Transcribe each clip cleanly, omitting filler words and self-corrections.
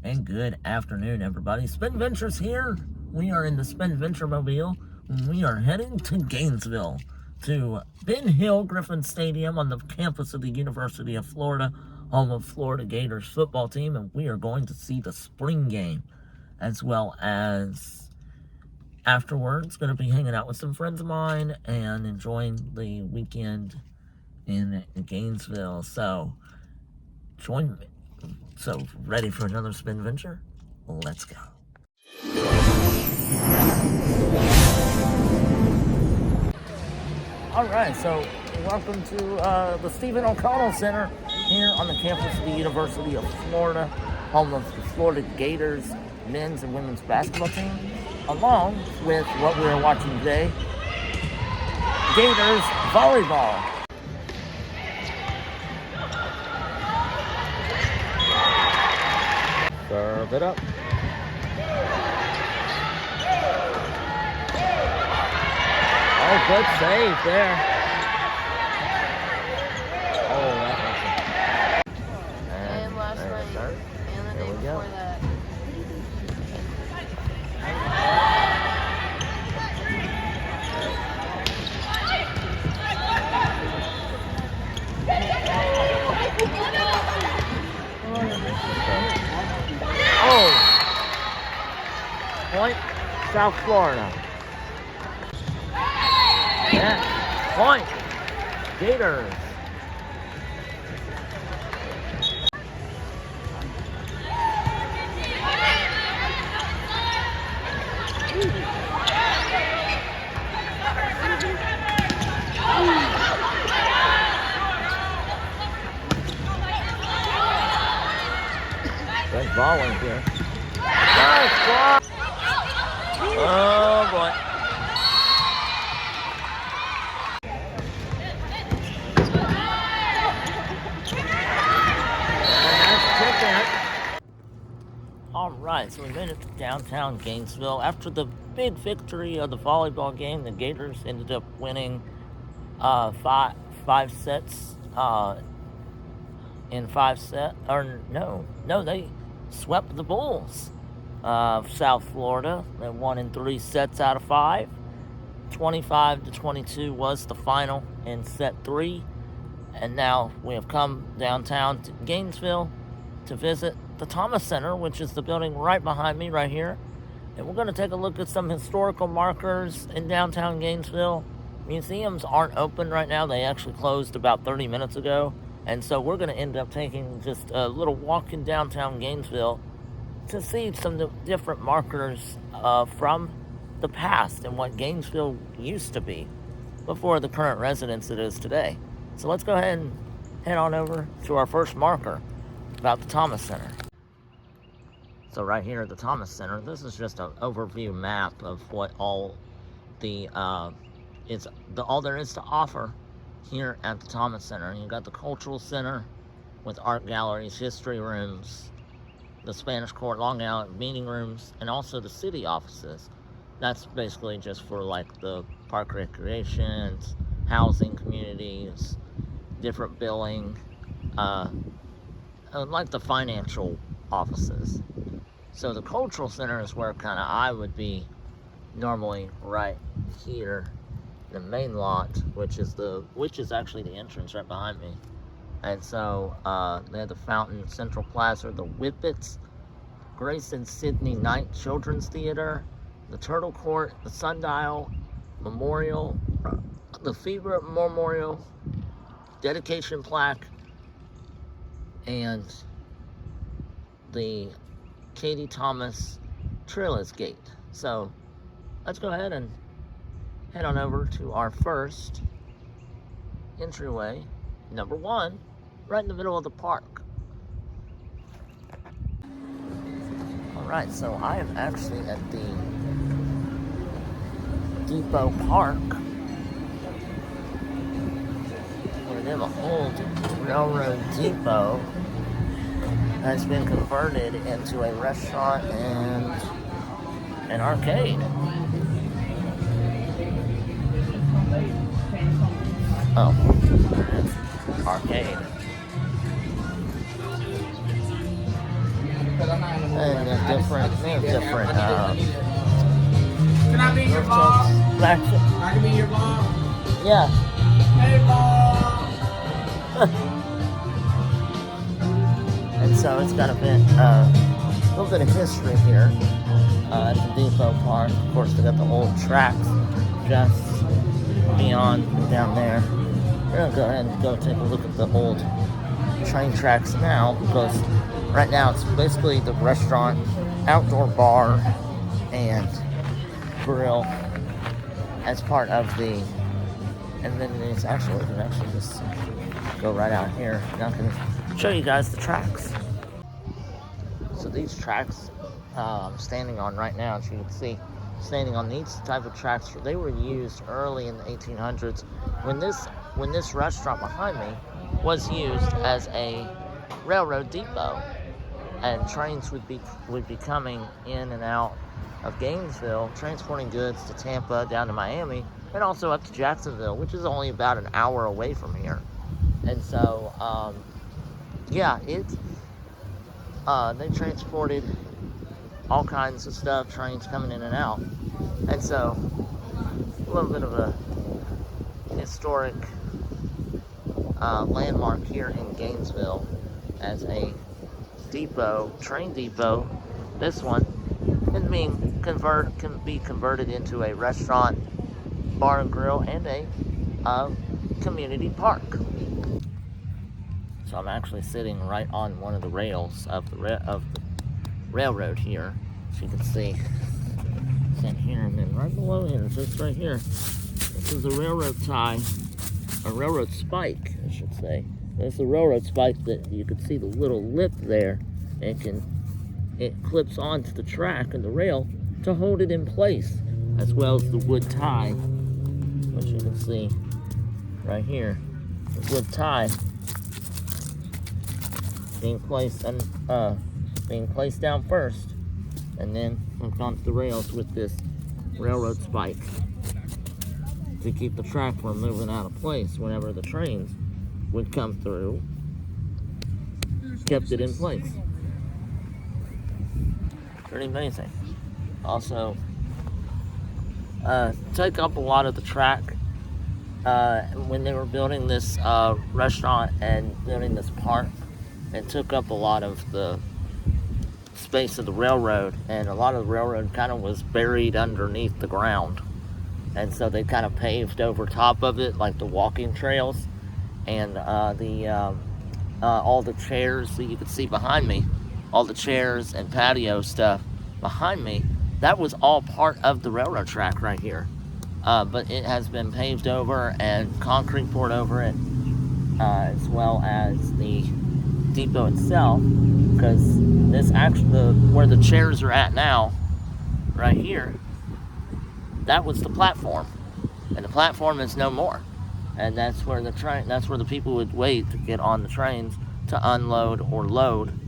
And good afternoon, everybody. Spin Ventures here. We are in the Spin Venture Mobile. We are heading to Gainesville, to Ben Hill Griffin Stadium on the campus of the University of Florida, home of Florida Gators football team, and we are going to see the spring game, as well as afterwards going to be hanging out with some friends of mine and enjoying the weekend in Gainesville. So join me. So, ready for another Spin Venture? Let's go. Alright, so welcome to the Stephen O'Connell Center here on the campus of the University of Florida, home of the Florida Gators men's and women's basketball team, along with what we are watching today, Gators volleyball. Serve it up. Oh, good save there. Oh, that was it. And last night. And the day before that. Point, South Florida. Yeah, point, Gators. Good volley here. Nice block. Oh boy. Alright, so we made it to downtown Gainesville. After the big victory of the volleyball game, the Gators ended up winning five sets in 5 sets. Or no, they swept the Bulls of South Florida. They won in 3 sets out of 5. 25-22 was the final in set 3. And now we have come downtown to Gainesville to visit the Thomas Center, which is the building right behind me right here. And we're going to take a look at some historical markers in downtown Gainesville. Museums aren't open right now. They actually closed about 30 minutes ago. And so we're going to end up taking just a little walk in downtown Gainesville to see some different markers from the past and what Gainesville used to be before the current residence it is today. So let's go ahead and head on over to our first marker about the Thomas Center. So right here at the Thomas Center, this is just an overview map of what all there is to offer here at the Thomas Center. You've got the Cultural Center with art galleries, history rooms, the Spanish Court, Long Island meeting rooms, and also the city offices. That's basically just for like the park recreations, housing communities, different billing, like the financial offices. So the Cultural Center is where kind of I would be normally, right here, the main lot, which is actually the entrance right behind me. And so they have the Fountain, Central Plaza, the Whippets, Grace and Sydney Knight Children's Theater, the Turtle Court, the Sundial Memorial, the Fever Memorial, dedication plaque, and the Katie Thomas Trillis Gate. So let's go ahead and head on over to our first entryway, number 1, right in the middle of the park. Alright, so I am actually at the Depot Park, where they have a old railroad depot that's been converted into a restaurant and an arcade. Oh, arcade. And different, Can I be in your vlog? I can be in your vlog? Yeah. Hey, vlog! And so it's got a little bit of history here at the depot park. Of course, they got the old tracks just beyond down there. We're gonna go ahead and go take a look at the old train tracks now, because right now it's basically the restaurant, outdoor bar, and grill as part of the. And then it's actually, we can actually just go right out here. Now I can show you guys the tracks. So these tracks I'm standing on right now, as you can see, standing on these type of tracks, they were used early in the 1800s when this restaurant behind me was used as a railroad depot, and trains would be coming in and out of Gainesville, transporting goods to Tampa, down to Miami, and also up to Jacksonville, which is only about an hour away from here. And so, yeah, they transported all kinds of stuff, trains coming in and out. And so, a little bit of a historic landmark here in Gainesville as a depot, train depot. This one can be converted into a restaurant, bar and grill, and a community park. So I'm actually sitting right on one of the rails of the railroad here, as you can see. Sitting here, and then right below here, just right here, this is a railroad tie, a railroad spike, I should say. There's a railroad spike that you can see the little lip there. It clips onto the track and the rail to hold it in place, as well as the wood tie, which you can see right here. The wood tie being placed down first, and then hooked onto the rails with this railroad spike to keep the track from moving out of place whenever the trains would come through. Kept it in place. Pretty amazing. Also, took up a lot of the track when they were building this restaurant and building this park. It took up a lot of the space of the railroad, and a lot of the railroad kind of was buried underneath the ground. And so they kind of paved over top of it, like the walking trails, and all the chairs that you can see behind me, all the chairs and patio stuff behind me, that was all part of the railroad track right here. But it has been paved over and concrete poured over it, as well as the depot itself, because where the chairs are at now, right here, that was the platform, and the platform is no more. And that's where the people would wait to get on the trains to unload or load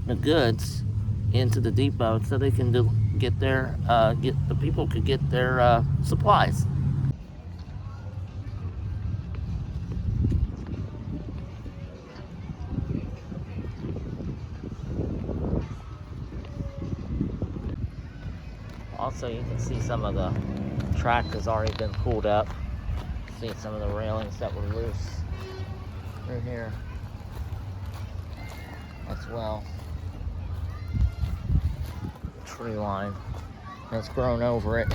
the goods into the depot, so they can get the people could get their supplies. Also, you can see some of the track has already been pulled up. See some of the railings that were loose right here as well. Tree line that's grown over it.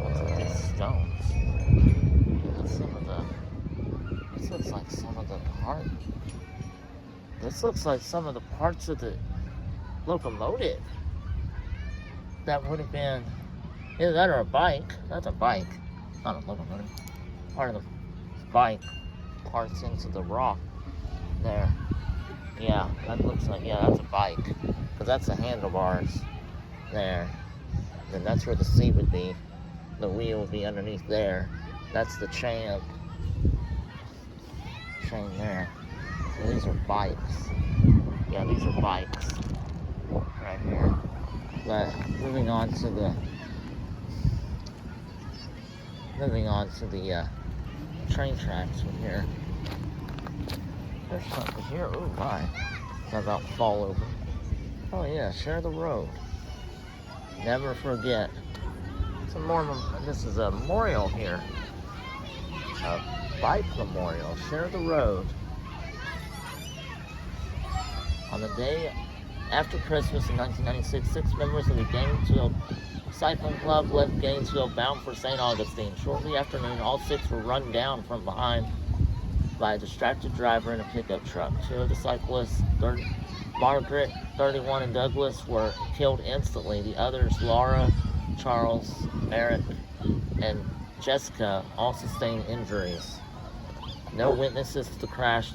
What's with these stones? This looks like some of the part. This looks like some of the parts of the locomotive that would have been either that or a bike. That's a bike, not a locomotive. Part of the bike parts into the rock there. Yeah, that looks like, yeah, that's a bike, because that's the handlebars there. Then that's where the seat would be. The wheel would be underneath there. That's the chain there. So these are bikes. Yeah, these are bikes right here. But moving on to the train tracks from here. There's something here. Oh my. I'm about to fall over. Oh yeah, share the road. Never forget. This is a memorial here. A bike memorial. Share the road. On the day after Christmas in 1996, 6 members of the Gainesville Cycling Club left Gainesville bound for St. Augustine. Shortly after noon, all 6 were run down from behind by a distracted driver in a pickup truck. 2 of the cyclists, Margaret, 31, and Douglas, were killed instantly. The others, Laura, Charles, Eric, and Jessica, all sustained injuries. No witnesses to the crash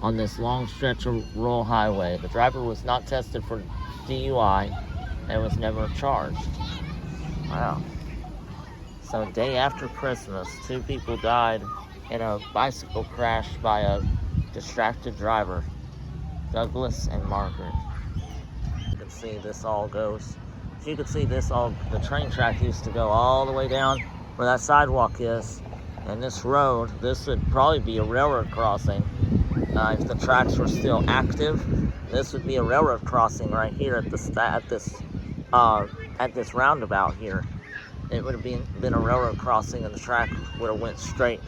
on this long stretch of rural highway. The driver was not tested for DUI and was never charged. Wow. So a day after Christmas, 2 people died in a bicycle crash by a distracted driver, Douglas and Margaret. You can see this all goes. As you can see, the train track used to go all the way down where that sidewalk is. And this road, this would probably be a railroad crossing. If the tracks were still active, this would be a railroad crossing right here at this roundabout here. It would have been a railroad crossing, and the track would have went straight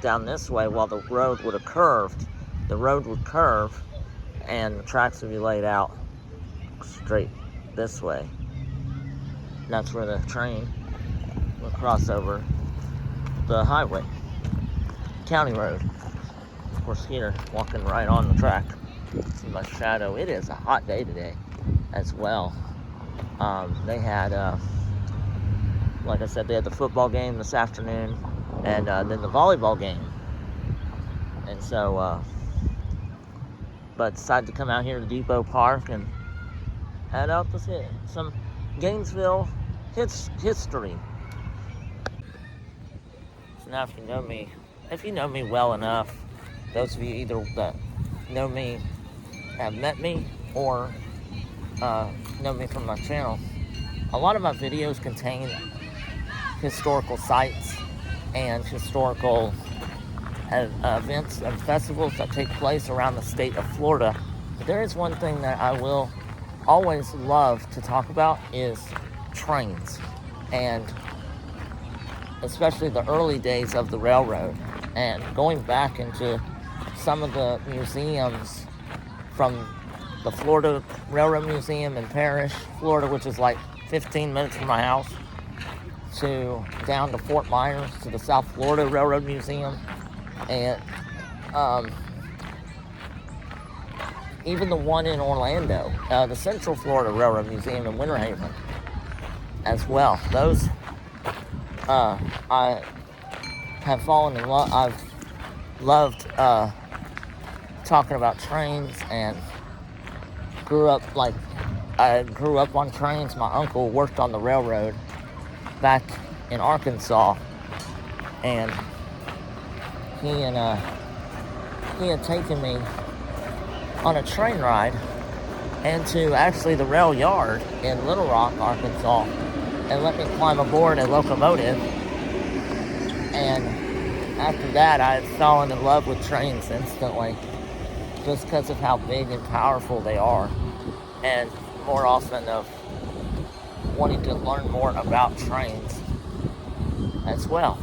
down this way, while the road would have curved. The road would curve, and the tracks would be laid out straight this way. And that's where the train would cross over the highway, county road. Of course, here, walking right on the track. See my shadow. It is a hot day today as well. They had, like I said, they had the football game this afternoon, and then the volleyball game. And so, but decided to come out here to Depot Park and head out to see some Gainesville history. So now, if you know me well enough, those of you either that know me, have met me, or know me from my channel, a lot of my videos contain historical sites and historical events and festivals that take place around the state of Florida. But there is one thing that I will always love to talk about is trains, and especially the early days of the railroad, and going back into some of the museums, from the Florida Railroad Museum in Parrish, Florida, which is like 15 minutes from my house, to down to Fort Myers, to the South Florida Railroad Museum, and even the one in Orlando, the Central Florida Railroad Museum in Winter Haven as well. Those I have fallen in love. I've loved talking about trains, and I grew up on trains. My uncle worked on the railroad back in Arkansas, and he had taken me on a train ride into actually the rail yard in Little Rock, Arkansas, and let me climb aboard a locomotive. And after that, I had fallen in love with trains instantly, just because of how big and powerful they are, and more often of wanting to learn more about trains as well.